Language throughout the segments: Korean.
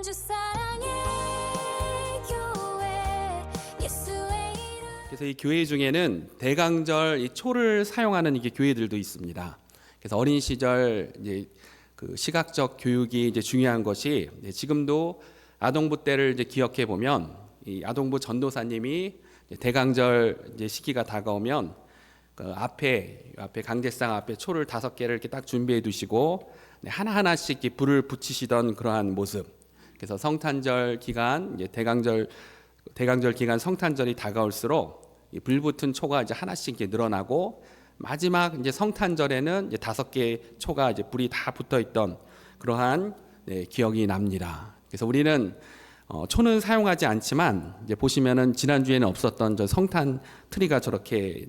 주 사랑의 교회 예수의 이름. 그래서 이 교회 중에는 대강절 이 초를 사용하는 이게 교회들도 있습니다. 그래서 어린 시절 이제 그 시각적 교육이 이제 중요한 것이 지금도 아동부 때를 이제 기억해 보면 이 아동부 전도사님이 대강절 이제 시기가 다가오면 그 앞에 강제상 앞에 초를 5개를 이렇게 딱 준비해 두시고 하나하나씩 이렇게 불을 붙이시던 그러한 모습. 그래서 성탄절 기간 이제 대강절 기간 성탄절이 다가올수록 이 불붙은 초가 이제 하나씩 이렇게 늘어나고 마지막 이제 성탄절에는 이제 5개 초가 이제 불이 다 붙어 있던 그러한 기억이 납니다. 그래서 우리는 초는 사용하지 않지만 이제 보시면은 지난주에는 없었던 저 성탄 트리가 저렇게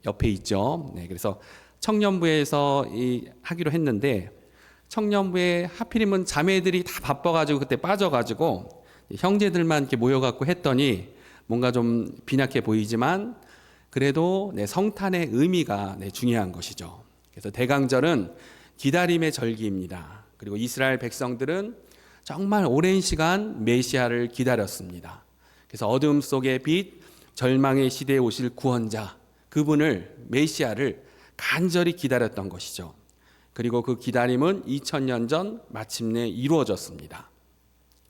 옆에 있죠. 그래서 청년부에서 하기로 했는데 청년부에 하필이면 자매들이 다 바빠가지고 그때 빠져가지고 형제들만 이렇게 모여갖고 했더니 뭔가 좀 빈약해 보이지만 그래도 성탄의 의미가 중요한 것이죠. 그래서 대강절은 기다림의 절기입니다. 그리고 이스라엘 백성들은 정말 오랜 시간 메시아를 기다렸습니다. 그래서 어둠 속의 빛, 절망의 시대에 오실 구원자, 그분을 메시아를 간절히 기다렸던 것이죠. 그리고 그 기다림은 2000년 전 마침내 이루어졌습니다.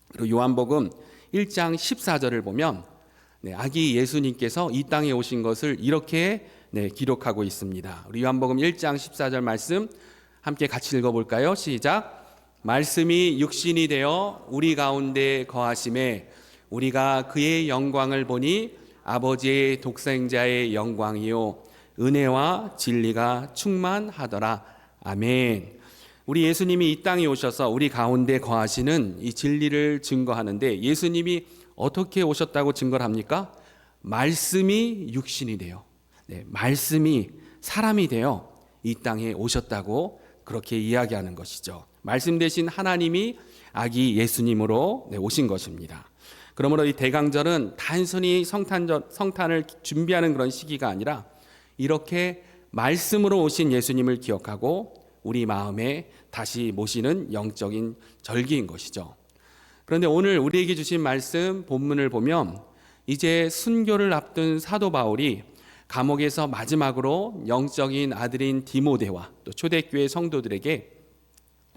그리고 요한복음 1장 14절을 보면 아기 예수님께서 이 땅에 오신 것을 이렇게 기록하고 있습니다. 우리 요한복음 1장 14절 말씀 함께 같이 읽어볼까요? 시작. 말씀이 육신이 되어 우리 가운데 거하심에 우리가 그의 영광을 보니 아버지의 독생자의 영광이요 은혜와 진리가 충만하더라. 아멘. 우리 예수님이 이 땅에 오셔서 우리 가운데 거하시는 이 진리를 증거하는데 예수님이 어떻게 오셨다고 증거를 합니까? 말씀이 육신이 되어 말씀이 사람이 되어 이 땅에 오셨다고 그렇게 이야기하는 것이죠. 말씀 대신 하나님이 아기 예수님으로 오신 것입니다. 그러므로 이 대강절은 단순히 성탄을 준비하는 그런 시기가 아니라 이렇게 말씀으로 오신 예수님을 기억하고 우리 마음에 다시 모시는 영적인 절기인 것이죠. 그런데 오늘 우리에게 주신 말씀 본문을 보면 이제 순교를 앞둔 사도 바울이 감옥에서 마지막으로 영적인 아들인 디모데와 또 초대교회 성도들에게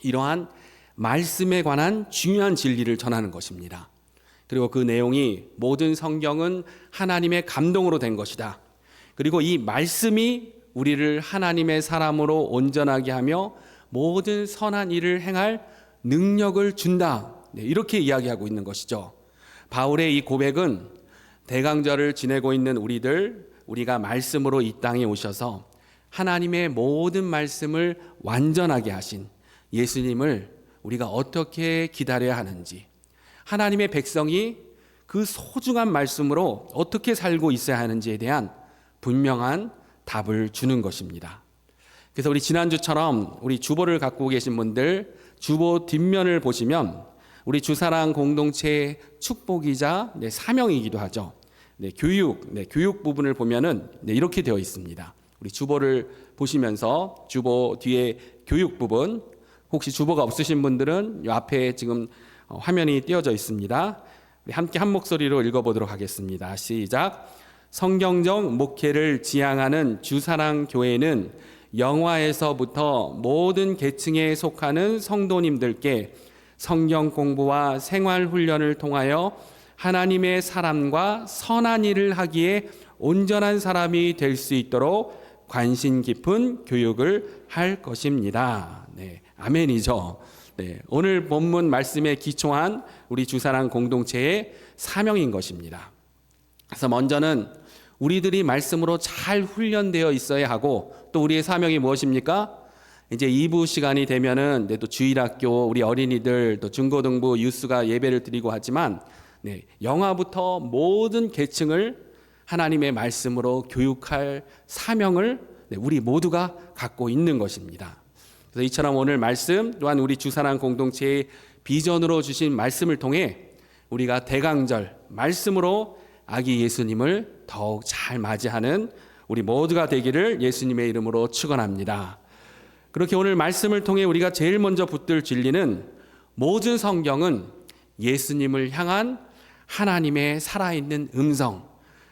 이러한 말씀에 관한 중요한 진리를 전하는 것입니다. 그리고 그 내용이 모든 성경은 하나님의 감동으로 된 것이다. 그리고 이 말씀이 우리를 하나님의 사람으로 온전하게 하며 모든 선한 일을 행할 능력을 준다. 이렇게 이야기하고 있는 것이죠. 바울의 이 고백은 대강절을 지내고 있는 우리가 말씀으로 이 땅에 오셔서 하나님의 모든 말씀을 완전하게 하신 예수님을 우리가 어떻게 기다려야 하는지, 하나님의 백성이 그 소중한 말씀으로 어떻게 살고 있어야 하는지에 대한 분명한 답을 주는 것입니다. 그래서 우리 지난주처럼 우리 주보를 갖고 계신 분들 주보 뒷면을 보시면 우리 주사랑 공동체의 축복이자 사명이기도 하죠. 교육 부분을 보면은 이렇게 되어 있습니다. 우리 주보를 보시면서 주보 뒤에 교육 부분, 혹시 주보가 없으신 분들은 이 앞에 지금 화면이 띄어져 있습니다. 우리 함께 한 목소리로 읽어보도록 하겠습니다. 시작. 성경적 목회를 지향하는 주사랑 교회는 영화에서부터 모든 계층에 속하는 성도님들께 성경 공부와 생활 훈련을 통하여 하나님의 사람과 선한 일을 하기에 온전한 사람이 될 수 있도록 관심 깊은 교육을 할 것입니다. 아멘이죠. 오늘 본문 말씀에 기초한 우리 주사랑 공동체의 사명인 것입니다. 그래서 먼저는 우리들이 말씀으로 잘 훈련되어 있어야 하고 또 우리의 사명이 무엇입니까? 이제 2부 시간이 되면은 또 주일학교 우리 어린이들 또 중고등부 유스가 예배를 드리고 하지만 영화부터 모든 계층을 하나님의 말씀으로 교육할 사명을 우리 모두가 갖고 있는 것입니다. 그래서 이처럼 오늘 말씀 또한 우리 주사랑 공동체의 비전으로 주신 말씀을 통해 우리가 대강절 말씀으로 아기 예수님을 더욱 잘 맞이하는 우리 모두가 되기를 예수님의 이름으로 축원합니다. 그렇게 오늘 말씀을 통해 우리가 제일 먼저 붙들 진리는 모든 성경은 예수님을 향한 하나님의 살아있는 음성,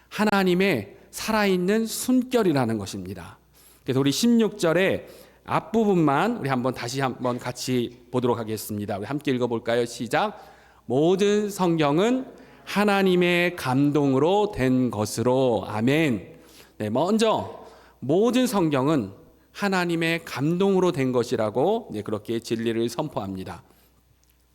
하나님의 살아있는 숨결이라는 것입니다. 그래서 우리 16절에 앞부분만 우리 다시 한번 같이 보도록 하겠습니다. 우리 함께 읽어볼까요? 시작. 모든 성경은 하나님의 감동으로 된 것으로. 아멘. 네, 먼저 모든 성경은 하나님의 감동으로 된 것이라고 그렇게 진리를 선포합니다.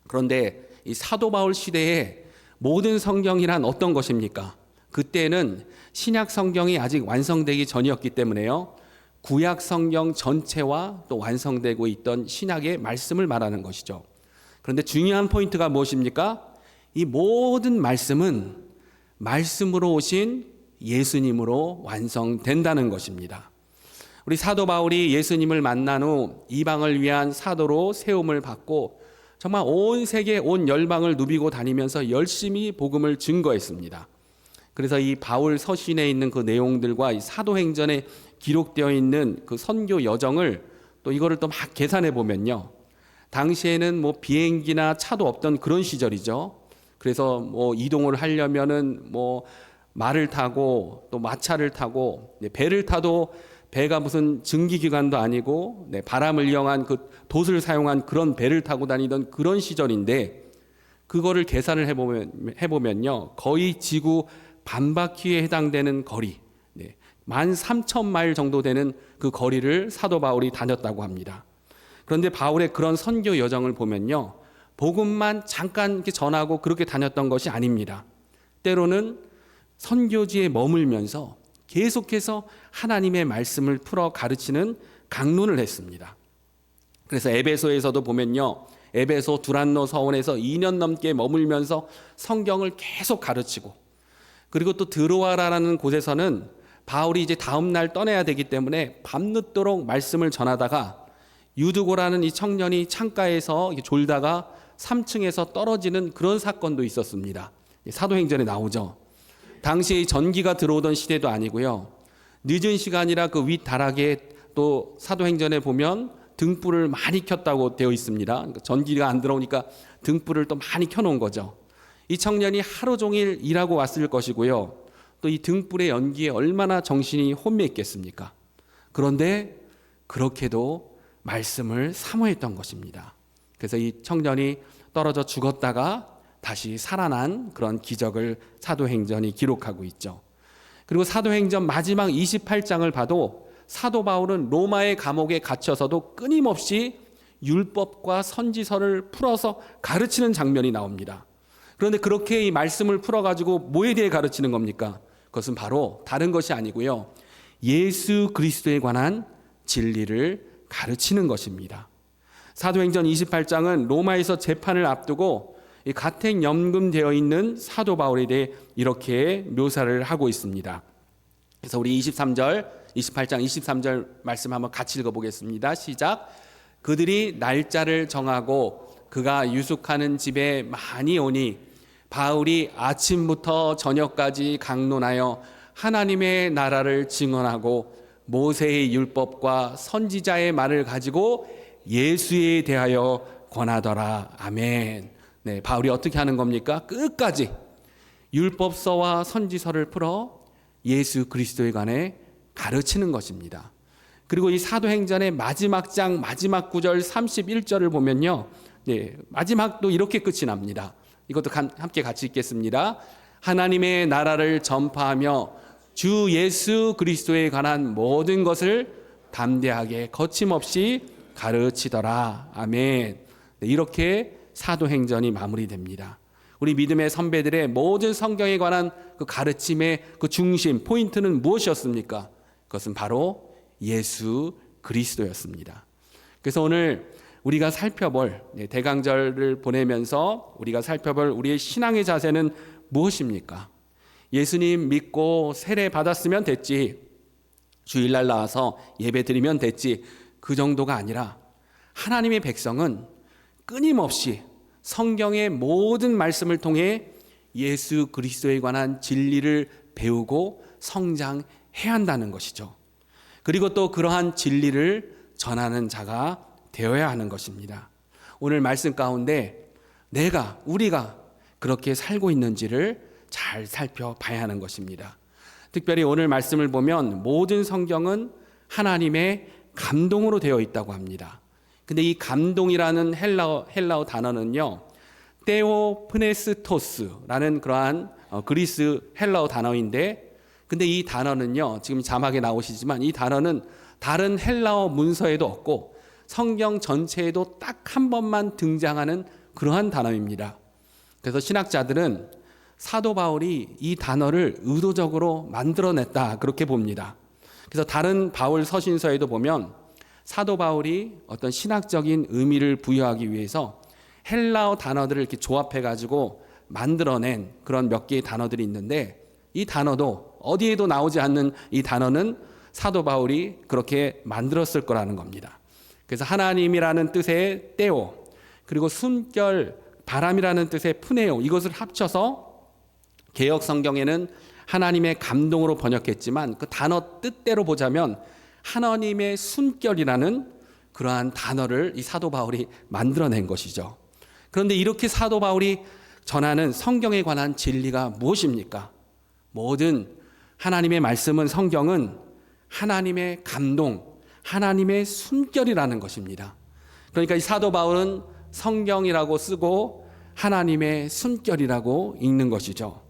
그런데 이 사도 바울 시대에 모든 성경이란 어떤 것입니까? 그때는 신약 성경이 아직 완성되기 전이었기 때문에요. 구약 성경 전체와 또 완성되고 있던 신약의 말씀을 말하는 것이죠. 그런데 중요한 포인트가 무엇입니까? 이 모든 말씀은 말씀으로 오신 예수님으로 완성된다는 것입니다. 우리 사도 바울이 예수님을 만난 후 이방을 위한 사도로 세움을 받고 정말 온 세계 온 열방을 누비고 다니면서 열심히 복음을 증거했습니다. 그래서 이 바울 서신에 있는 그 내용들과 이 사도행전에 기록되어 있는 그 선교 여정을 또 이거를 또 막 계산해 보면요. 당시에는 뭐 비행기나 차도 없던 그런 시절이죠. 그래서 뭐 이동을 하려면은 뭐 말을 타고 또 마차를 타고 배를 타도 배가 무슨 증기기관도 아니고 바람을 이용한 그 돛을 사용한 그런 배를 타고 다니던 그런 시절인데 그거를 계산을 해보면요. 거의 지구 반바퀴에 해당되는 거리 13,000마일 정도 되는 그 거리를 사도 바울이 다녔다고 합니다. 그런데 바울의 그런 선교 여정을 보면요. 복음만 잠깐 이렇게 전하고 그렇게 다녔던 것이 아닙니다. 때로는 선교지에 머물면서 계속해서 하나님의 말씀을 풀어 가르치는 강론을 했습니다. 그래서 에베소에서도 보면요. 에베소 두란노 서원에서 2년 넘게 머물면서 성경을 계속 가르치고 그리고 또 드로아라는 곳에서는 바울이 이제 다음 날 떠나야 되기 때문에 밤늦도록 말씀을 전하다가 유드고라는 이 청년이 창가에서 졸다가 3층에서 떨어지는 그런 사건도 있었습니다. 사도행전에 나오죠. 당시에 전기가 들어오던 시대도 아니고요. 늦은 시간이라 그 윗다락에 또 사도행전에 보면 등불을 많이 켰다고 되어 있습니다. 그러니까 전기가 안 들어오니까 등불을 또 많이 켜놓은 거죠. 이 청년이 하루 종일 일하고 왔을 것이고요. 또 이 등불의 연기에 얼마나 정신이 혼미했겠습니까? 그런데 그렇게도 말씀을 사모했던 것입니다. 그래서 이 청년이 떨어져 죽었다가 다시 살아난 그런 기적을 사도행전이 기록하고 있죠. 그리고 사도행전 마지막 28장을 봐도 사도 바울은 로마의 감옥에 갇혀서도 끊임없이 율법과 선지서를 풀어서 가르치는 장면이 나옵니다. 그런데 그렇게 이 말씀을 풀어가지고 뭐에 대해 가르치는 겁니까? 그것은 바로 다른 것이 아니고요. 예수 그리스도에 관한 진리를 가르치는 것입니다. 사도행전 28장은 로마에서 재판을 앞두고 가택 연금되어 있는 사도 바울에 대해 이렇게 묘사를 하고 있습니다. 그래서 우리 28장 23절 말씀 한번 같이 읽어보겠습니다. 시작. 그들이 날짜를 정하고 그가 유숙하는 집에 많이 오니 바울이 아침부터 저녁까지 강론하여 하나님의 나라를 증언하고 모세의 율법과 선지자의 말을 가지고 예수에 대하여 권하더라. 아멘. 네, 바울이 어떻게 하는 겁니까? 끝까지 율법서와 선지서를 풀어 예수 그리스도에 관해 가르치는 것입니다. 그리고 이 사도행전의 마지막 장 마지막 구절 31절을 보면요. 네, 마지막도 이렇게 끝이 납니다. 이것도 함께 같이 읽겠습니다. 하나님의 나라를 전파하며 주 예수 그리스도에 관한 모든 것을 담대하게 거침없이 가르치더라. 아멘. 네, 이렇게 사도행전이 마무리됩니다. 우리 믿음의 선배들의 모든 성경에 관한 그 가르침의 그 중심, 포인트는 무엇이었습니까? 그것은 바로 예수 그리스도였습니다. 그래서 오늘 우리가 살펴볼 대강절을 보내면서 우리가 살펴볼 우리의 신앙의 자세는 무엇입니까? 예수님 믿고 세례 받았으면 됐지, 주일날 나와서 예배 드리면 됐지, 그 정도가 아니라 하나님의 백성은 끊임없이 성경의 모든 말씀을 통해 예수 그리스도에 관한 진리를 배우고 성장해야 한다는 것이죠. 그리고 또 그러한 진리를 전하는 자가 되어야 하는 것입니다. 오늘 말씀 가운데 우리가 그렇게 살고 있는지를 잘 살펴봐야 하는 것입니다. 특별히 오늘 말씀을 보면 모든 성경은 하나님의 감동으로 되어 있다고 합니다. 근데 이 감동이라는 헬라어 단어는요, 테오프네스토스라는 그러한 그리스 헬라어 단어인데, 근데 이 단어는요, 지금 자막에 나오시지만 이 단어는 다른 헬라어 문서에도 없고 성경 전체에도 딱 한 번만 등장하는 그러한 단어입니다. 그래서 신학자들은 사도 바울이 이 단어를 의도적으로 만들어냈다, 그렇게 봅니다. 그래서 다른 바울 서신서에도 보면 사도 바울이 어떤 신학적인 의미를 부여하기 위해서 헬라어 단어들을 이렇게 조합해 가지고 만들어낸 그런 몇 개의 단어들이 있는데, 이 단어도 어디에도 나오지 않는 이 단어는 사도 바울이 그렇게 만들었을 거라는 겁니다. 그래서 하나님이라는 뜻의 떼오, 그리고 숨결 바람이라는 뜻의 푸네오, 이것을 합쳐서 개역 성경에는 하나님의 감동으로 번역했지만 그 단어 뜻대로 보자면 하나님의 숨결이라는 그러한 단어를 이 사도 바울이 만들어낸 것이죠. 그런데 이렇게 사도 바울이 전하는 성경에 관한 진리가 무엇입니까? 모든 하나님의 말씀은, 성경은 하나님의 감동, 하나님의 숨결이라는 것입니다. 그러니까 이 사도 바울은 성경이라고 쓰고 하나님의 숨결이라고 읽는 것이죠.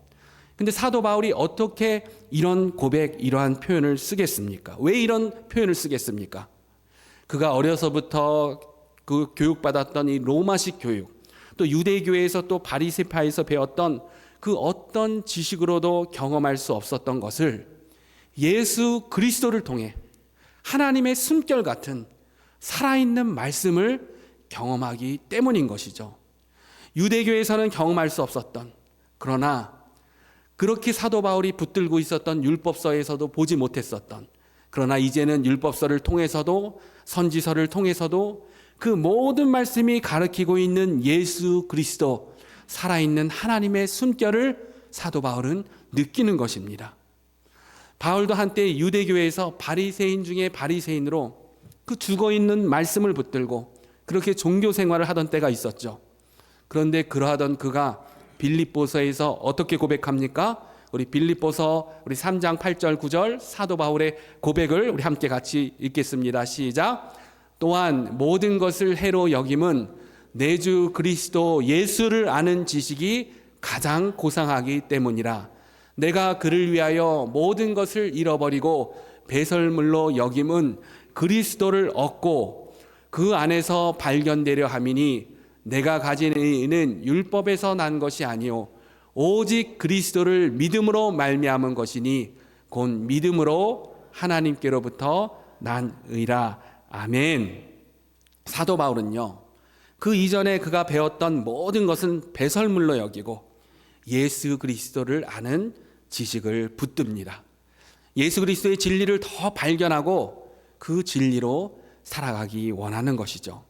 근데 사도 바울이 어떻게 이런 고백, 이러한 표현을 쓰겠습니까? 왜 이런 표현을 쓰겠습니까? 그가 어려서부터 그 교육받았던 이 로마식 교육, 또 유대교회에서 또 바리새파에서 배웠던 그 어떤 지식으로도 경험할 수 없었던 것을 예수 그리스도를 통해 하나님의 숨결 같은 살아있는 말씀을 경험하기 때문인 것이죠. 유대교에서는 경험할 수 없었던, 그러나 그렇게 사도 바울이 붙들고 있었던 율법서에서도 보지 못했었던, 그러나 이제는 율법서를 통해서도 선지서를 통해서도 그 모든 말씀이 가르치고 있는 예수 그리스도, 살아있는 하나님의 숨결을 사도 바울은 느끼는 것입니다. 바울도 한때 유대교회에서 바리새인 중에 바리새인으로 그 죽어있는 말씀을 붙들고 그렇게 종교 생활을 하던 때가 있었죠. 그런데 그러하던 그가 빌립보서에서 어떻게 고백합니까? 우리 빌립보서 우리 3장 8절 9절 사도 바울의 고백을 우리 함께 같이 읽겠습니다. 시작. 또한 모든 것을 해로 여김은 내 주 그리스도 예수를 아는 지식이 가장 고상하기 때문이라. 내가 그를 위하여 모든 것을 잃어버리고 배설물로 여김은 그리스도를 얻고 그 안에서 발견되려 함이니 내가 가진 의는 율법에서 난 것이 아니요 오직 그리스도를 믿음으로 말미암은 것이니 곧 믿음으로 하나님께로부터 난 의라. 아멘. 사도 바울은요, 그 이전에 그가 배웠던 모든 것은 배설물로 여기고 예수 그리스도를 아는 지식을 붙듭니다. 예수 그리스도의 진리를 더 발견하고 그 진리로 살아가기 원하는 것이죠.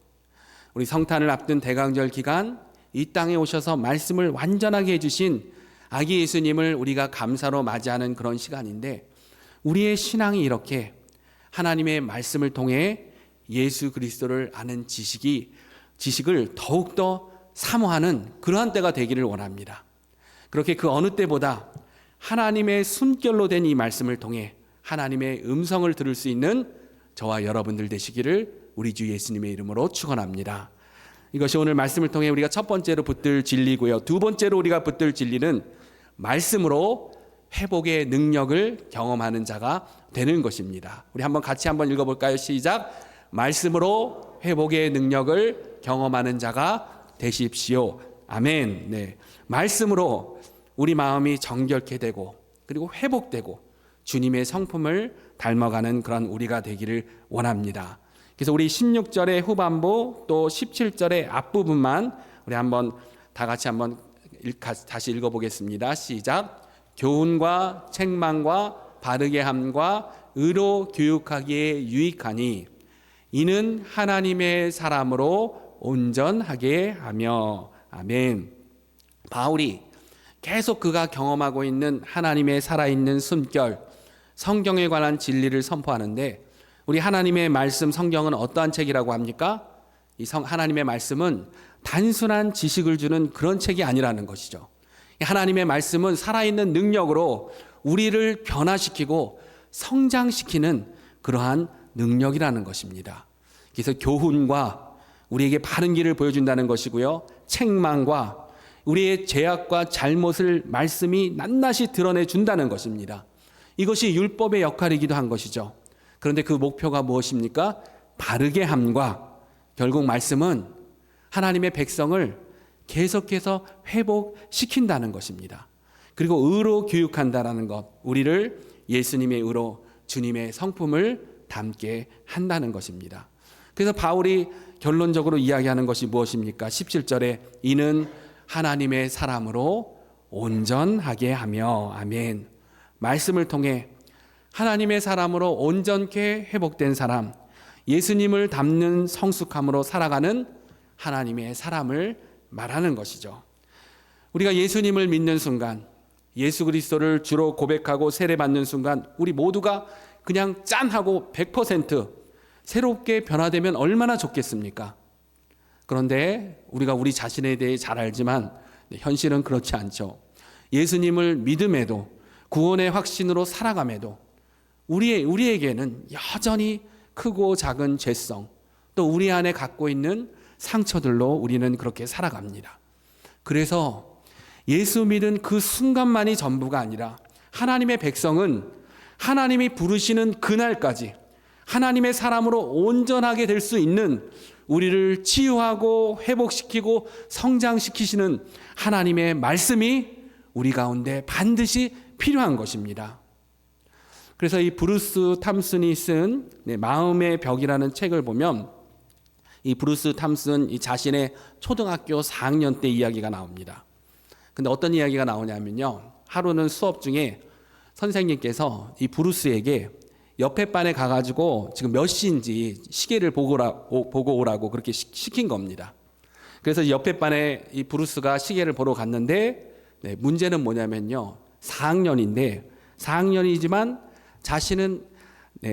우리 성탄을 앞둔 대강절 기간 이 땅에 오셔서 말씀을 완전하게 해주신 아기 예수님을 우리가 감사로 맞이하는 그런 시간인데, 우리의 신앙이 이렇게 하나님의 말씀을 통해 예수 그리스도를 아는 지식을 더욱더 사모하는 그러한 때가 되기를 원합니다. 그렇게 그 어느 때보다 하나님의 숨결로 된 이 말씀을 통해 하나님의 음성을 들을 수 있는 저와 여러분들 되시기를 우리 주 예수님의 이름으로 축원합니다. 이것이 오늘 말씀을 통해 우리가 첫 번째로 붙들 진리고요. 두 번째로 우리가 붙들 진리는 말씀으로 회복의 능력을 경험하는 자가 되는 것입니다. 우리 같이 한번 읽어볼까요? 시작. 말씀으로 회복의 능력을 경험하는 자가 되십시오. 아멘. 네. 말씀으로 우리 마음이 정결케 되고 그리고 회복되고 주님의 성품을 닮아가는 그런 우리가 되기를 원합니다. 그래서 우리 16절의 후반부 또 17절의 앞부분만 우리 한번 다 같이 한번 다시 읽어보겠습니다. 시작. 교훈과 책망과 바르게 함과 의로 교육하기에 유익하니 이는 하나님의 사람으로 온전하게 하며. 아멘. 바울이 계속 그가 경험하고 있는 하나님의 살아있는 숨결, 성경에 관한 진리를 선포하는데, 우리 하나님의 말씀 성경은 어떠한 책이라고 합니까? 하나님의 말씀은 단순한 지식을 주는 그런 책이 아니라는 것이죠. 하나님의 말씀은 살아있는 능력으로 우리를 변화시키고 성장시키는 그러한 능력이라는 것입니다. 그래서 교훈과 우리에게 바른 길을 보여준다는 것이고요. 책망과 우리의 죄악과 잘못을 말씀이 낱낱이 드러내준다는 것입니다. 이것이 율법의 역할이기도 한 것이죠. 그런데 그 목표가 무엇입니까? 바르게 함과 결국 말씀은 하나님의 백성을 계속해서 회복시킨다는 것입니다. 그리고 의로 교육한다는 것, 우리를 예수님의 의로 주님의 성품을 담게 한다는 것입니다. 그래서 바울이 결론적으로 이야기하는 것이 무엇입니까? 17절에 이는 하나님의 사람으로 온전하게 하며 아멘. 말씀을 통해 하나님의 사람으로 온전케 회복된 사람, 예수님을 닮는 성숙함으로 살아가는 하나님의 사람을 말하는 것이죠. 우리가 예수님을 믿는 순간, 예수 그리스도를 주로 고백하고 세례받는 순간 우리 모두가 그냥 짠하고 100% 새롭게 변화되면 얼마나 좋겠습니까? 그런데 우리가 우리 자신에 대해 잘 알지만 현실은 그렇지 않죠. 예수님을 믿음에도 구원의 확신으로 살아감에도 우리에게는 여전히 크고 작은 죄성, 또 우리 안에 갖고 있는 상처들로 우리는 그렇게 살아갑니다. 그래서 예수 믿은 그 순간만이 전부가 아니라 하나님의 백성은 하나님이 부르시는 그날까지 하나님의 사람으로 온전하게 될 수 있는 우리를 치유하고 회복시키고 성장시키시는 하나님의 말씀이 우리 가운데 반드시 필요한 것입니다. 그래서 이 브루스 탐슨이 쓴 마음의 벽이라는 책을 보면 이 브루스 탐슨 이 자신의 초등학교 4학년 때 이야기가 나옵니다. 근데 어떤 이야기가 나오냐면요. 하루는 수업 중에 선생님께서 이 브루스에게 옆에 반에 가가지고 지금 몇 시인지 시계를 보고 오라고 그렇게 시킨 겁니다. 그래서 옆에 반에 이 브루스가 시계를 보러 갔는데 문제는 뭐냐면요. 4학년인데 4학년이지만 자신은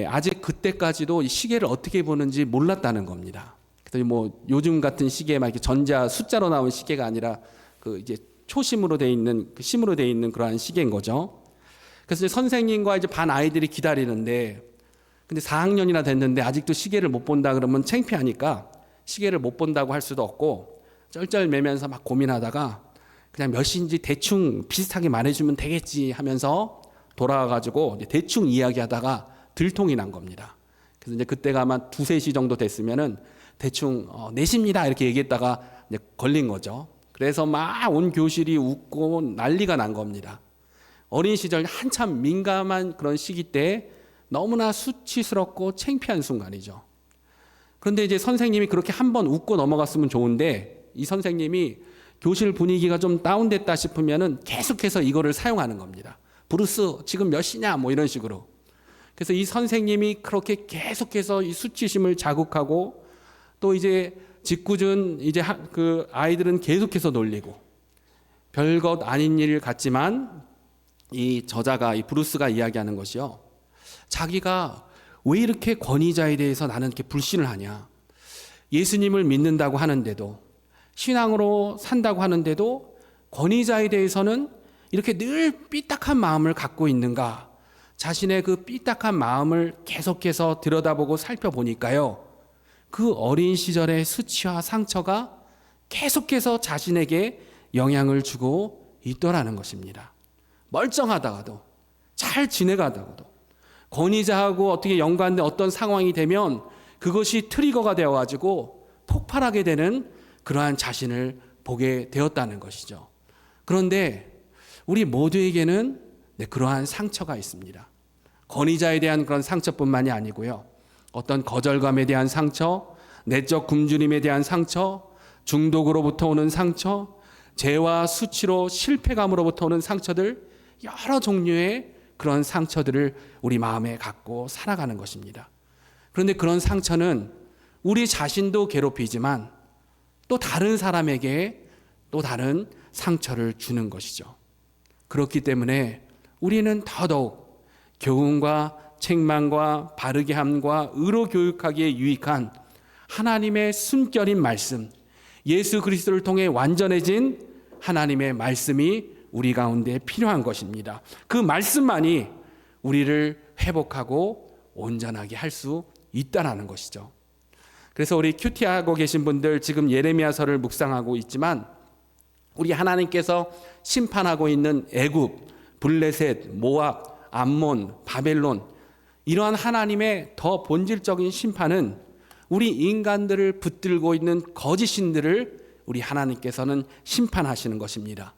아직 그때까지도 이 시계를 어떻게 보는지 몰랐다는 겁니다. 그래서 뭐 요즘 같은 시계 막 이렇게 전자 숫자로 나온 시계가 아니라 그 이제 초심으로 돼 있는 그 심으로 돼 있는 그러한 시계인 거죠. 그래서 이제 선생님과 이제 반 아이들이 기다리는데 근데 4학년이나 됐는데 아직도 시계를 못 본다 그러면 창피하니까 시계를 못 본다고 할 수도 없고 쩔쩔매면서 막 고민하다가 그냥 몇 시인지 대충 비슷하게 말해주면 되겠지 하면서 돌아와가지고 대충 이야기하다가 들통이 난 겁니다. 그래서 이제 그때가 아마 2, 3시 정도 됐으면은 대충 4시입니다 이렇게 얘기했다가 이제 걸린 거죠. 그래서 막 온 교실이 웃고 난리가 난 겁니다. 어린 시절 한참 민감한 그런 시기 때 너무나 수치스럽고 창피한 순간이죠. 그런데 이제 선생님이 그렇게 한번 웃고 넘어갔으면 좋은데 이 선생님이 교실 분위기가 좀 다운됐다 싶으면은 계속해서 이거를 사용하는 겁니다. 브루스 지금 몇 시냐 뭐 이런 식으로. 그래서 이 선생님이 그렇게 계속해서 이 수치심을 자극하고 또 이제 짓궂은 이제 그 아이들은 계속해서 놀리고 별것 아닌 일 같지만 이 저자가 이 브루스가 이야기하는 것이요. 자기가 왜 이렇게 권위자에 대해서 나는 이렇게 불신을 하냐. 예수님을 믿는다고 하는데도 신앙으로 산다고 하는데도 권위자에 대해서는 이렇게 늘 삐딱한 마음을 갖고 있는가. 자신의 그 삐딱한 마음을 계속해서 들여다보고 살펴보니까요. 그 어린 시절의 수치와 상처가 계속해서 자신에게 영향을 주고 있더라는 것입니다. 멀쩡하다가도 잘 지내가다가도 권위자하고 어떻게 연관된 어떤 상황이 되면 그것이 트리거가 되어가지고 폭발하게 되는 그러한 자신을 보게 되었다는 것이죠. 그런데 우리 모두에게는 그러한 상처가 있습니다. 권위자에 대한 그런 상처뿐만이 아니고요. 어떤 거절감에 대한 상처, 내적 굶주림에 대한 상처, 중독으로부터 오는 상처, 죄와 수치로 실패감으로부터 오는 상처들, 여러 종류의 그런 상처들을 우리 마음에 갖고 살아가는 것입니다. 그런데 그런 상처는 우리 자신도 괴롭히지만 또 다른 사람에게 또 다른 상처를 주는 것이죠. 그렇기 때문에 우리는 더더욱 교훈과 책망과 바르게 함과 의로 교육하기에 유익한 하나님의 숨결인 말씀, 예수 그리스도를 통해 완전해진 하나님의 말씀이 우리 가운데 필요한 것입니다. 그 말씀만이 우리를 회복하고 온전하게 할 수 있다라는 것이죠. 그래서 우리 큐티하고 계신 분들 지금 예레미야서를 묵상하고 있지만 우리 하나님께서 심판하고 있는 애굽, 블레셋, 모압, 암몬, 바벨론 이러한 하나님의 더 본질적인 심판은 우리 인간들을 붙들고 있는 거짓 신들을 우리 하나님께서는 심판하시는 것입니다.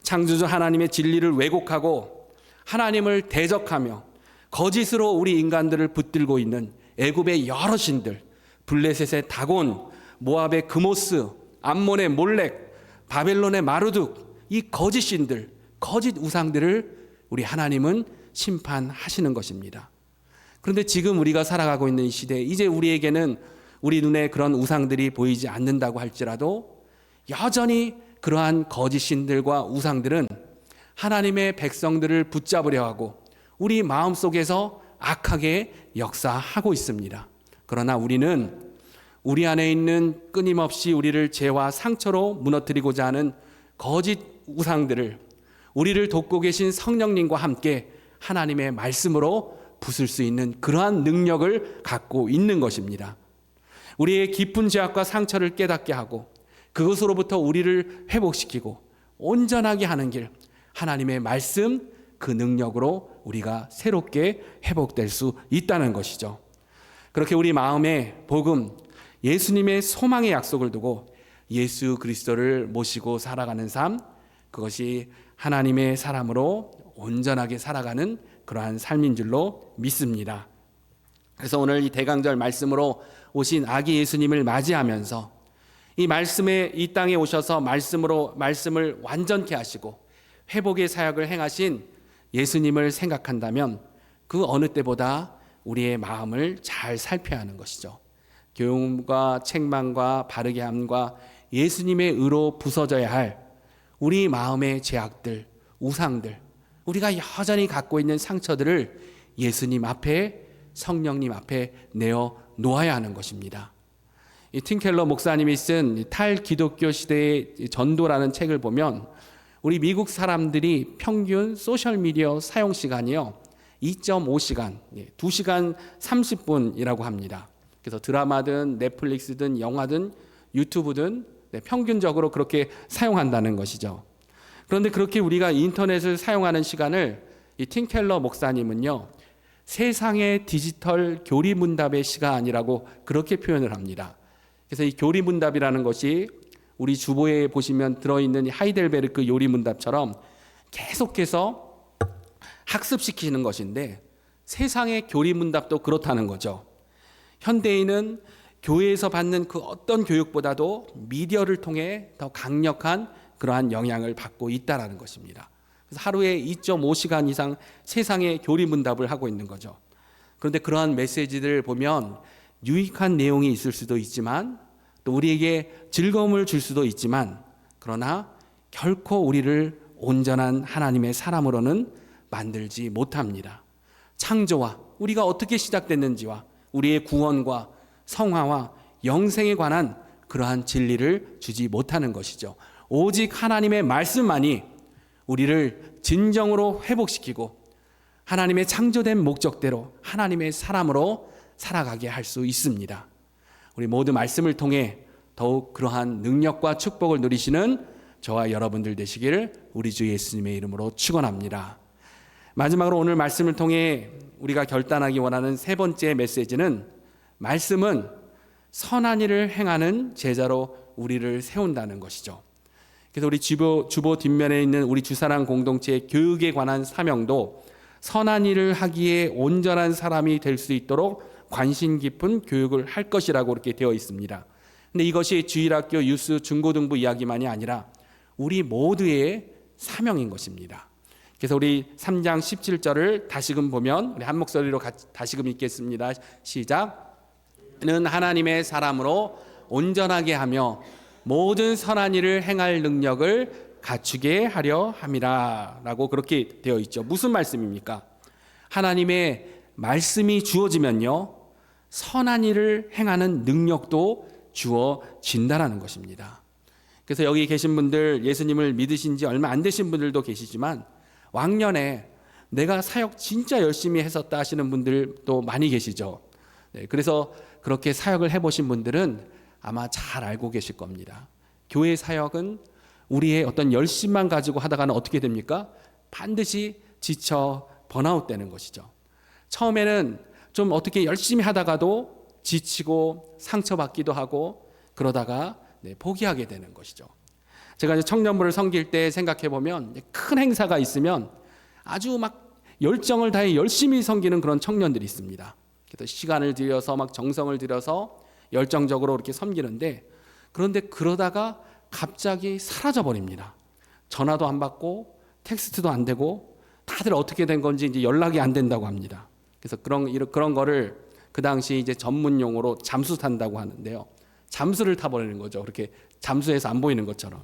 창조주 하나님의 진리를 왜곡하고 하나님을 대적하며 거짓으로 우리 인간들을 붙들고 있는 애굽의 여러 신들, 블레셋의 다곤, 모압의 그모스, 암몬의 몰렉, 바벨론의 마르둑, 이 거짓 신들, 거짓 우상들을 우리 하나님은 심판하시는 것입니다. 그런데 지금 우리가 살아가고 있는 이 시대에 이제 우리에게는 우리 눈에 그런 우상들이 보이지 않는다고 할지라도 여전히 그러한 거짓 신들과 우상들은 하나님의 백성들을 붙잡으려 하고 우리 마음속에서 악하게 역사하고 있습니다. 그러나 우리는 우리 안에 있는 끊임없이 우리를 죄와 상처로 무너뜨리고자 하는 거짓 우상들을 우리를 돕고 계신 성령님과 함께 하나님의 말씀으로 부술 수 있는 그러한 능력을 갖고 있는 것입니다. 우리의 깊은 죄악과 상처를 깨닫게 하고 그것으로부터 우리를 회복시키고 온전하게 하는 길, 하나님의 말씀 그 능력으로 우리가 새롭게 회복될 수 있다는 것이죠. 그렇게 우리 마음에 복음, 예수님의 소망의 약속을 두고 예수 그리스도를 모시고 살아가는 삶, 그것이 하나님의 사람으로 온전하게 살아가는 그러한 삶인 줄로 믿습니다. 그래서 오늘 이 대강절 말씀으로 오신 아기 예수님을 맞이하면서 이 말씀에 이 땅에 오셔서 말씀을 완전케 하시고 회복의 사역을 행하신 예수님을 생각한다면 그 어느 때보다 우리의 마음을 잘 살펴야 하는 것이죠. 교훈과 책망과 바르게 함과 예수님의 의로 부서져야 할 우리 마음의 죄악들, 우상들, 우리가 여전히 갖고 있는 상처들을 예수님 앞에, 성령님 앞에 내어 놓아야 하는 것입니다. 이 팀켈러 목사님이 쓴 탈기독교 시대의 전도라는 책을 보면 우리 미국 사람들이 평균 소셜미디어 사용 시간이요 2.5시간, 2시간 30분이라고 합니다. 그래서 드라마든 넷플릭스든 영화든 유튜브든 평균적으로 그렇게 사용한다는 것이죠. 그런데 그렇게 우리가 인터넷을 사용하는 시간을 이 팀켈러 목사님은요 세상의 디지털 교리문답의 시간이라고 그렇게 표현을 합니다. 그래서 이 교리문답이라는 것이 우리 주보에 보시면 들어있는 하이델베르크 요리문답처럼 계속해서 학습시키는 것인데 세상의 교리문답도 그렇다는 거죠. 현대인은 교회에서 받는 그 어떤 교육보다도 미디어를 통해 더 강력한 그러한 영향을 받고 있다는 것입니다. 그래서 하루에 2.5시간 이상 세상의 교리문답을 하고 있는 거죠. 그런데 그러한 메시지들을 보면 유익한 내용이 있을 수도 있지만 또 우리에게 즐거움을 줄 수도 있지만 그러나 결코 우리를 온전한 하나님의 사람으로는 만들지 못합니다. 창조와 우리가 어떻게 시작됐는지와 우리의 구원과 성화와 영생에 관한 그러한 진리를 주지 못하는 것이죠. 오직 하나님의 말씀만이 우리를 진정으로 회복시키고 하나님의 창조된 목적대로 하나님의 사람으로 살아가게 할 수 있습니다. 우리 모두 말씀을 통해 더욱 그러한 능력과 축복을 누리시는 저와 여러분들 되시기를 우리 주 예수님의 이름으로 축원합니다. 마지막으로 오늘 말씀을 통해 우리가 결단하기 원하는 세 번째 메시지는 말씀은 선한 일을 행하는 제자로 우리를 세운다는 것이죠. 그래서 우리 주보 뒷면에 있는 우리 주사랑 공동체의 교육에 관한 사명도 선한 일을 하기에 온전한 사람이 될 수 있도록 관심 깊은 교육을 할 것이라고 이렇게 되어 있습니다. 근데 이것이 주일학교, 유스, 중고등부 이야기만이 아니라 우리 모두의 사명인 것입니다. 그래서 우리 3장 17절을 다시금 보면 우리 한 목소리로 다시금 읽겠습니다. 시작. 는 하나님의 사람으로 온전하게 하며 모든 선한 일을 행할 능력을 갖추게 하려 함이라 라고 그렇게 되어 있죠. 무슨 말씀입니까? 하나님의 말씀이 주어지면요 선한 일을 행하는 능력도 주어진다라는 것입니다. 그래서 여기 계신 분들, 예수님을 믿으신 지 얼마 안 되신 분들도 계시지만 왕년에 내가 사역 진짜 열심히 했었다 하시는 분들도 많이 계시죠. 네, 그래서 그렇게 사역을 해보신 분들은 아마 잘 알고 계실 겁니다. 교회 사역은 우리의 어떤 열심만 가지고 하다가는 어떻게 됩니까? 반드시 지쳐 번아웃 되는 것이죠. 처음에는 좀 어떻게 열심히 하다가도 지치고 상처받기도 하고 그러다가 포기하게 되는 것이죠. 제가 이제 청년부를 섬길 때 생각해 보면 큰 행사가 있으면 아주 막 열정을 다해 열심히 섬기는 그런 청년들이 있습니다. 그래서 시간을 들여서 막 정성을 들여서 열정적으로 이렇게 섬기는데, 그런데 그러다가 갑자기 사라져 버립니다. 전화도 안 받고 텍스트도 안 되고 다들 어떻게 된 건지 이제 연락이 안 된다고 합니다. 그래서 그런 거를 그 당시 이제 전문 용어로 잠수 탄다고 하는데요. 잠수를 타버리는 거죠. 그렇게 잠수해서 안 보이는 것처럼.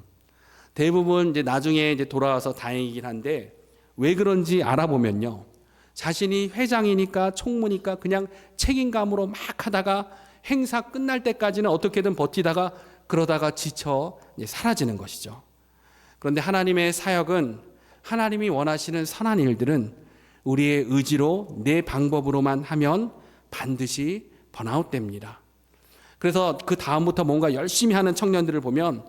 대부분 이제 나중에 이제 돌아와서 다행이긴 한데 왜 그런지 알아보면요. 자신이 회장이니까 총무니까 그냥 책임감으로 막 하다가 행사 끝날 때까지는 어떻게든 버티다가 그러다가 지쳐 사라지는 것이죠. 그런데 하나님의 사역은, 하나님이 원하시는 선한 일들은 우리의 의지로 내 방법으로만 하면 반드시 번아웃 됩니다. 그래서 그 다음부터 뭔가 열심히 하는 청년들을 보면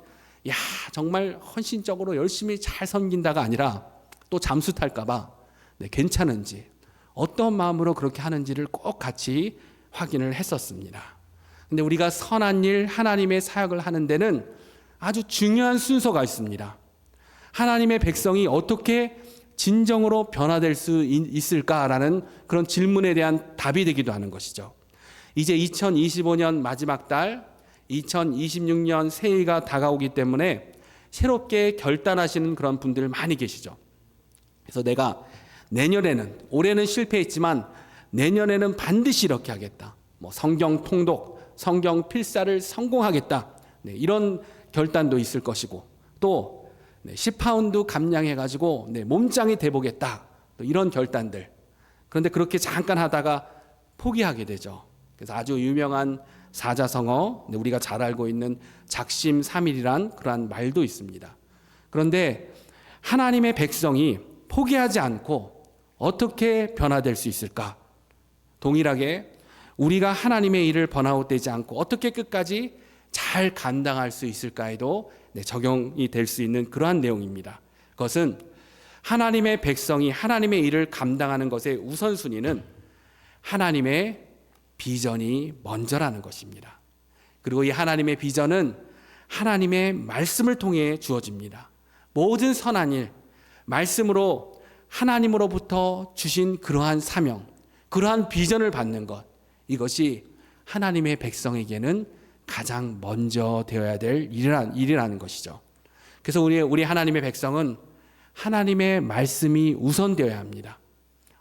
야, 정말 헌신적으로 열심히 잘 섬긴다가 아니라 또 잠수 탈까 봐 괜찮은지 어떤 마음으로 그렇게 하는지를 꼭 같이 확인을 했었습니다. 근데 우리가 선한 일, 하나님의 사역을 하는 데는 아주 중요한 순서가 있습니다. 하나님의 백성이 어떻게 진정으로 변화될 수 있을까라는 그런 질문에 대한 답이 되기도 하는 것이죠. 이제 2025년 마지막 달, 2026년 새해가 다가오기 때문에 새롭게 결단하시는 그런 분들 많이 계시죠. 그래서 내가 내년에는, 올해는 실패했지만 내년에는 반드시 이렇게 하겠다. 뭐 성경 통독, 성경 필사를 성공하겠다. 이런 결단도 있을 것이고, 또 10파운드 감량해가지고 몸짱이 돼보겠다. 또 이런 결단들. 그런데 그렇게 잠깐 하다가 포기하게 되죠. 그래서 아주 유명한 사자성어, 우리가 잘 알고 있는 작심삼일이란 그러한 말도 있습니다. 그런데 하나님의 백성이 포기하지 않고 어떻게 변화될 수 있을까? 동일하게 우리가 하나님의 일을 번아웃되지 않고 어떻게 끝까지 잘 감당할 수 있을까에도 적용이 될 수 있는 그러한 내용입니다. 그것은 하나님의 백성이 하나님의 일을 감당하는 것의 우선순위는 하나님의 비전이 먼저라는 것입니다. 그리고 이 하나님의 비전은 하나님의 말씀을 통해 주어집니다. 모든 선한 일, 말씀으로 하나님으로부터 주신 그러한 사명, 그러한 비전을 받는 것, 이것이 하나님의 백성에게는 가장 먼저 되어야 될 일이라는 것이죠. 그래서 우리 하나님의 백성은 하나님의 말씀이 우선되어야 합니다.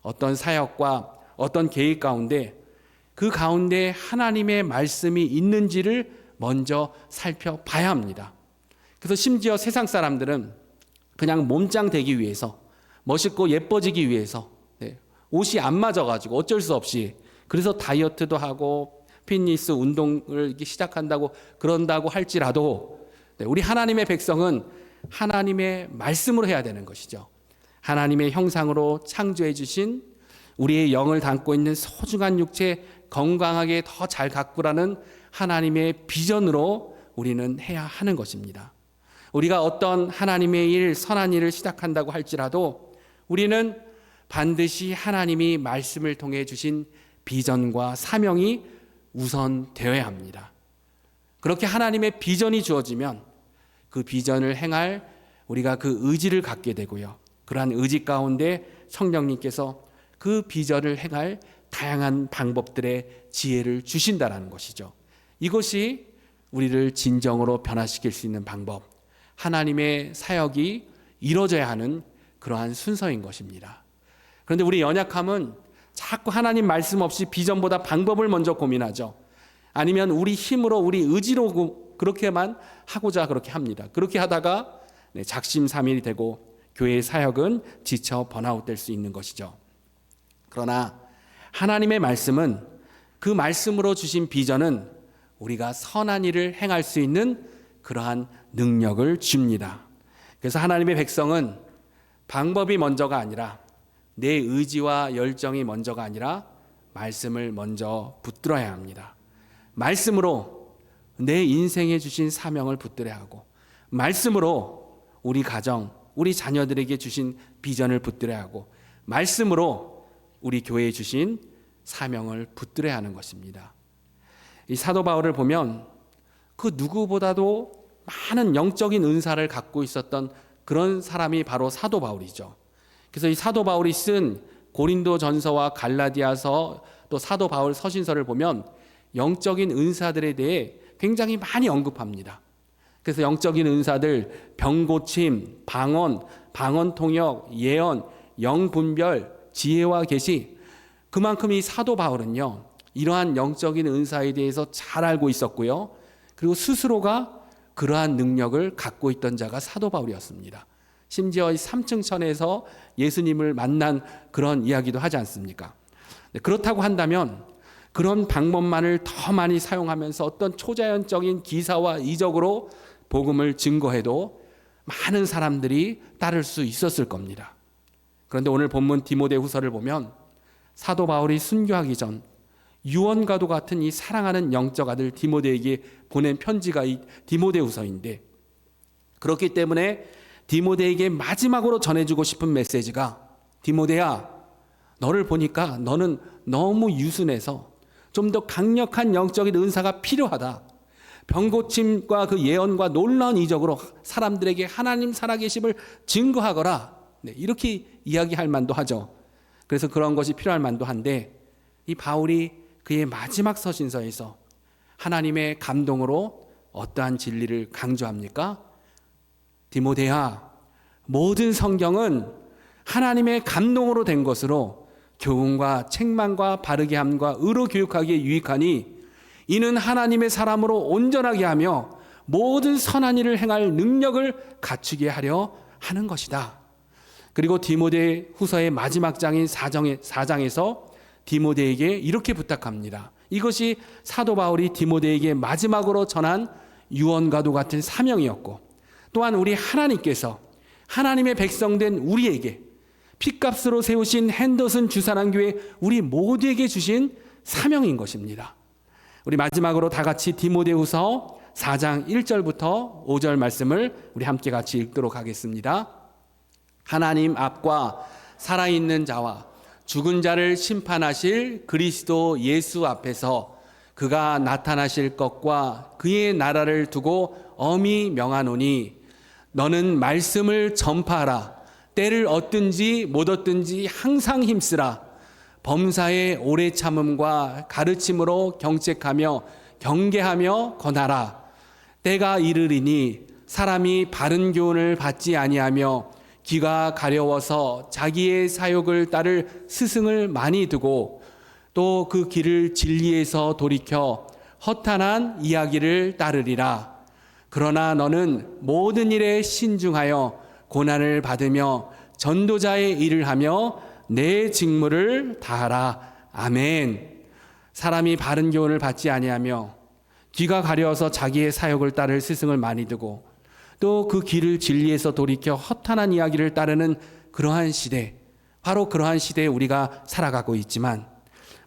어떤 사역과 어떤 계획 가운데 그 가운데 하나님의 말씀이 있는지를 먼저 살펴봐야 합니다. 그래서 심지어 세상 사람들은 그냥 몸짱 되기 위해서, 멋있고 예뻐지기 위해서 옷이 안 맞아가지고 어쩔 수 없이, 그래서 다이어트도 하고 피트니스 운동을 시작한다고 그런다고 할지라도 우리 하나님의 백성은 하나님의 말씀으로 해야 되는 것이죠. 하나님의 형상으로 창조해 주신 우리의 영을 담고 있는 소중한 육체 건강하게 더 잘 가꾸라는 하나님의 비전으로 우리는 해야 하는 것입니다. 우리가 어떤 하나님의 일, 선한 일을 시작한다고 할지라도 우리는 반드시 하나님이 말씀을 통해 주신 비전과 사명이 우선되어야 합니다. 그렇게 하나님의 비전이 주어지면 그 비전을 행할 우리가 그 의지를 갖게 되고요. 그러한 의지 가운데 성령님께서 그 비전을 행할 다양한 방법들의 지혜를 주신다라는 것이죠. 이것이 우리를 진정으로 변화시킬 수 있는 방법, 하나님의 사역이 이루어져야 하는 그러한 순서인 것입니다. 그런데 우리 연약함은 자꾸 하나님 말씀 없이 비전보다 방법을 먼저 고민하죠. 아니면 우리 힘으로, 우리 의지로 그렇게만 하고자 그렇게 합니다. 그렇게 하다가 작심삼일이 되고 교회의 사역은 지쳐 번아웃될 수 있는 것이죠. 그러나 하나님의 말씀은, 그 말씀으로 주신 비전은 우리가 선한 일을 행할 수 있는 그러한 능력을 줍니다. 그래서 하나님의 백성은 방법이 먼저가 아니라 내 의지와 열정이 먼저가 아니라 말씀을 먼저 붙들어야 합니다. 말씀으로 내 인생에 주신 사명을 붙들어야 하고, 말씀으로 우리 가정, 우리 자녀들에게 주신 비전을 붙들어야 하고, 말씀으로 우리 교회에 주신 사명을 붙들어야 하는 것입니다. 이 사도 바울을 보면 그 누구보다도 많은 영적인 은사를 갖고 있었던 그런 사람이 바로 사도 바울이죠. 그래서 이 사도 바울이 쓴 고린도 전서와 갈라디아서, 또 사도 바울 서신서를 보면 영적인 은사들에 대해 굉장히 많이 언급합니다. 그래서 영적인 은사들, 병고침, 방언 통역, 예언, 영분별, 지혜와 계시, 그만큼 이 사도 바울은요 이러한 영적인 은사에 대해서 잘 알고 있었고요, 그리고 스스로가 그러한 능력을 갖고 있던 자가 사도 바울이었습니다. 심지어 이 3층 천에서 예수님을 만난 그런 이야기도 하지 않습니까? 그렇다고 한다면 그런 방법만을 더 많이 사용하면서 어떤 초자연적인 기사와 이적으로 복음을 증거해도 많은 사람들이 따를 수 있었을 겁니다. 그런데 오늘 본문 디모데후서를 보면 사도 바울이 순교하기 전 유언과도 같은 이 사랑하는 영적 아들 디모데에게 보낸 편지가 이 디모데후서인데, 그렇기 때문에 디모데에게 마지막으로 전해주고 싶은 메시지가, 디모데야, 너를 보니까 너는 너무 유순해서 좀 더 강력한 영적인 은사가 필요하다. 병고침과 그 예언과 놀라운 이적으로 사람들에게 하나님 살아계심을 증거하거라. 이렇게 이야기할 만도 하죠. 그래서 그런 것이 필요할 만도 한데, 이 바울이 그의 마지막 서신서에서 하나님의 감동으로 어떠한 진리를 강조합니까? 디모데야, 모든 성경은 하나님의 감동으로 된 것으로 교훈과 책망과 바르게 함과 의로 교육하기에 유익하니 이는 하나님의 사람으로 온전하게 하며 모든 선한 일을 행할 능력을 갖추게 하려 하는 것이다. 그리고 디모데 후서의 마지막 장인 4장에서 디모데에게 이렇게 부탁합니다. 이것이 사도 바울이 디모데에게 마지막으로 전한 유언과도 같은 사명이었고, 또한 우리 하나님께서 하나님의 백성된 우리에게 핏값으로 세우신 핸더슨 주산한교회 우리 모두에게 주신 사명인 것입니다. 우리 마지막으로 다 같이 디모데후서 4장 1절부터 5절 말씀을 우리 함께 같이 읽도록 하겠습니다. 하나님 앞과 살아있는 자와 죽은 자를 심판하실 그리스도 예수 앞에서 그가 나타나실 것과 그의 나라를 두고 엄히 명하노니 너는 말씀을 전파하라. 때를 얻든지 못 얻든지 항상 힘쓰라. 범사의 오래 참음과 가르침으로 경책하며 경계하며 권하라. 때가 이르리니 사람이 바른 교훈을 받지 아니하며 귀가 가려워서 자기의 사욕을 따를 스승을 많이 두고 또 그 길을 진리에서 돌이켜 허탄한 이야기를 따르리라. 그러나 너는 모든 일에 신중하여 고난을 받으며 전도자의 일을 하며 내 직무를 다하라. 아멘. 사람이 바른 교훈을 받지 아니하며 귀가 가려워서 자기의 사욕을 따를 스승을 많이 두고 또 그 길을 진리에서 돌이켜 허탄한 이야기를 따르는 그러한 시대, 바로 그러한 시대에 우리가 살아가고 있지만,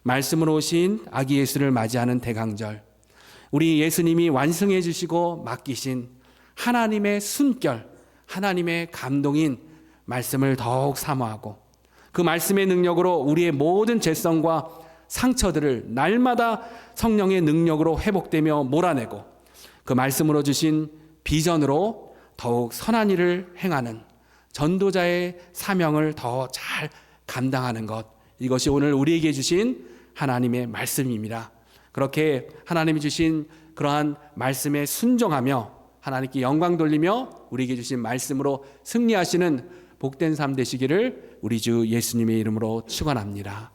말씀으로 오신 아기 예수를 맞이하는 대강절, 우리 예수님이 완성해 주시고 맡기신 하나님의 순결, 하나님의 감동인 말씀을 더욱 사모하고 그 말씀의 능력으로 우리의 모든 죄성과 상처들을 날마다 성령의 능력으로 회복되며 몰아내고 그 말씀으로 주신 비전으로 더욱 선한 일을 행하는 전도자의 사명을 더 잘 감당하는 것, 이것이 오늘 우리에게 주신 하나님의 말씀입니다. 그렇게 하나님이 주신 그러한 말씀에 순종하며 하나님께 영광 돌리며 우리에게 주신 말씀으로 승리하시는 복된 삶 되시기를 우리 주 예수님의 이름으로 축원합니다.